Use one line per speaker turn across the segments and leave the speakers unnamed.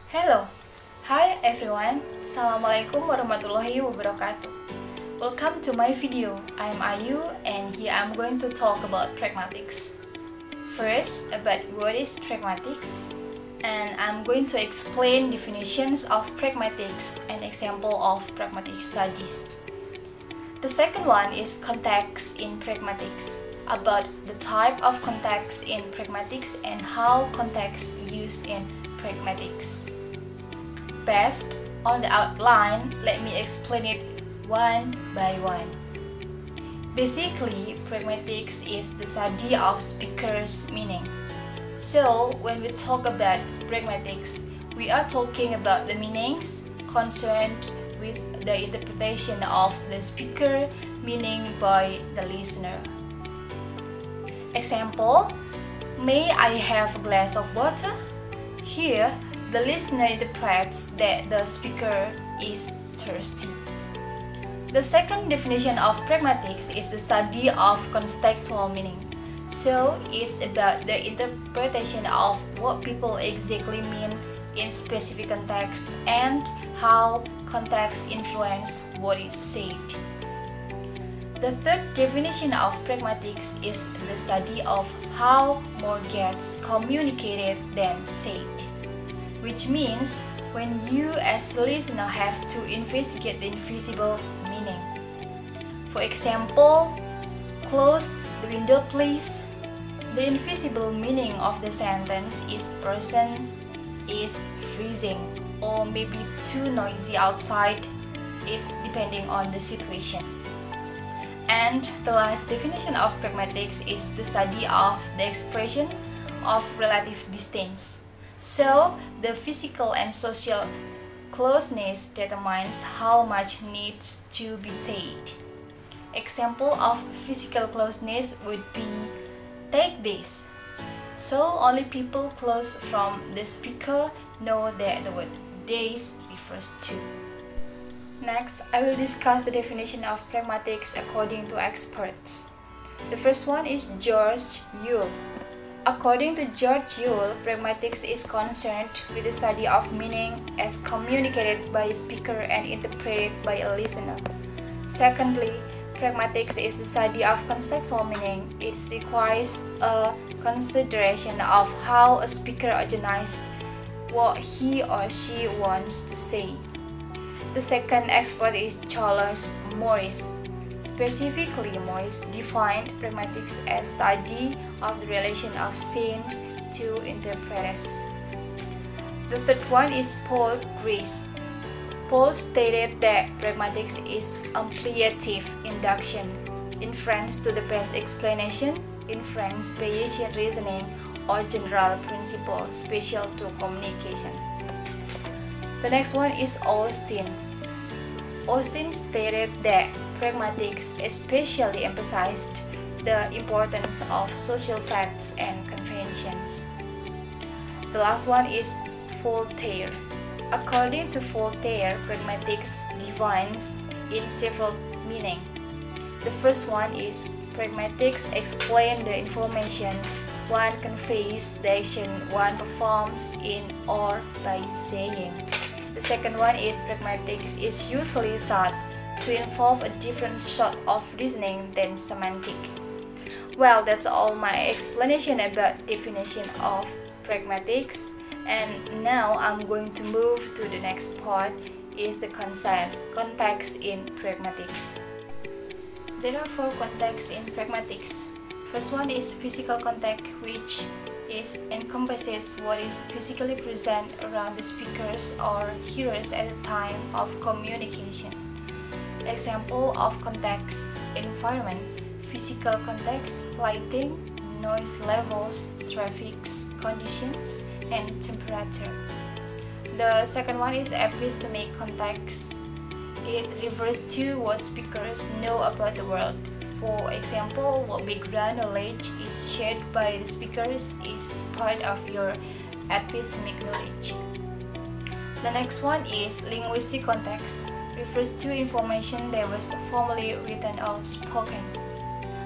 Hello, hi everyone. Assalamualaikum warahmatullahi wabarakatuh. Welcome to my video. I'm Ayu and here I'm going to talk about pragmatics. First, about what is pragmatics, and I'm going to explain definitions of pragmatics and example of pragmatic studies. The second one is context in pragmatics, about the type of context in pragmatics and how context used in pragmatics. Based on the outline, let me explain it one by one. Basically, pragmatics is the study of speaker's meaning. So, when we talk about pragmatics, we are talking about the meanings concerned with the interpretation of the speaker meaning by the listener. Example, may I have a glass of water? Here, the listener interprets that the speaker is thirsty. The second definition of pragmatics is the study of contextual meaning. So, it's about the interpretation of what people exactly mean in specific context and how context influences what is said. The third definition of pragmatics is the study of how more gets communicated than said, which means when you as a listener have to investigate the invisible meaning. For example, close the window please. The invisible meaning of the sentence is person is freezing or maybe too noisy outside. It's depending on the situation. And the last definition of pragmatics is the study of the expression of relative distance. So, the physical and social closeness determines how much needs to be said. Example of physical closeness would be, take this. So, only people close from the speaker know that the word this refers to. Next, I will discuss the definition of pragmatics according to experts. The first one is George Yule. According to George Yule, pragmatics is concerned with the study of meaning as communicated by a speaker and interpreted by a listener. Secondly, pragmatics is the study of contextual meaning. It requires a consideration of how a speaker organizes what he or she wants to say. The second expert is Charles Morris. Specifically, Morris defined pragmatics as study of the relation of seen to interpreters. The third one is Paul Grace. Paul stated that pragmatics is ampliative induction, inference to the best explanation, inference, Bayesian reasoning, or general principles special to communication. The next one is Austin. Austin stated that pragmatics especially emphasized the importance of social facts and conventions. The last one is Voltaire. According to Voltaire, pragmatics defines in several meanings. The first one is pragmatics explain the information one conveys, the action one performs in or by saying. The second one is pragmatics is usually thought to involve a different sort of reasoning than semantic. Well, that's all my explanation about definition of pragmatics, and now I'm going to move to the next part, is the context in pragmatics. There are four contexts in pragmatics. First one is physical context, which encompasses what is physically present around the speakers or hearers at the time of communication. Example of context: environment, physical context, lighting, noise levels, traffic conditions, and temperature. The second one is epistemic context. It refers to what speakers know about the world. For example, what background knowledge is shared by the speakers is part of your epistemic knowledge. The next one is linguistic context. Refers to information that was formally written or spoken.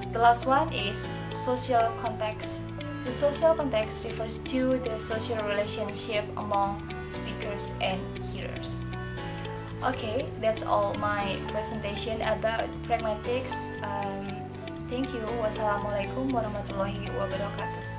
The last one is social context. The social context refers to the social relationship among speakers and hearers. Okay, that's all my presentation about pragmatics. Thank you. Wassalamualaikum warahmatullahi wabarakatuh.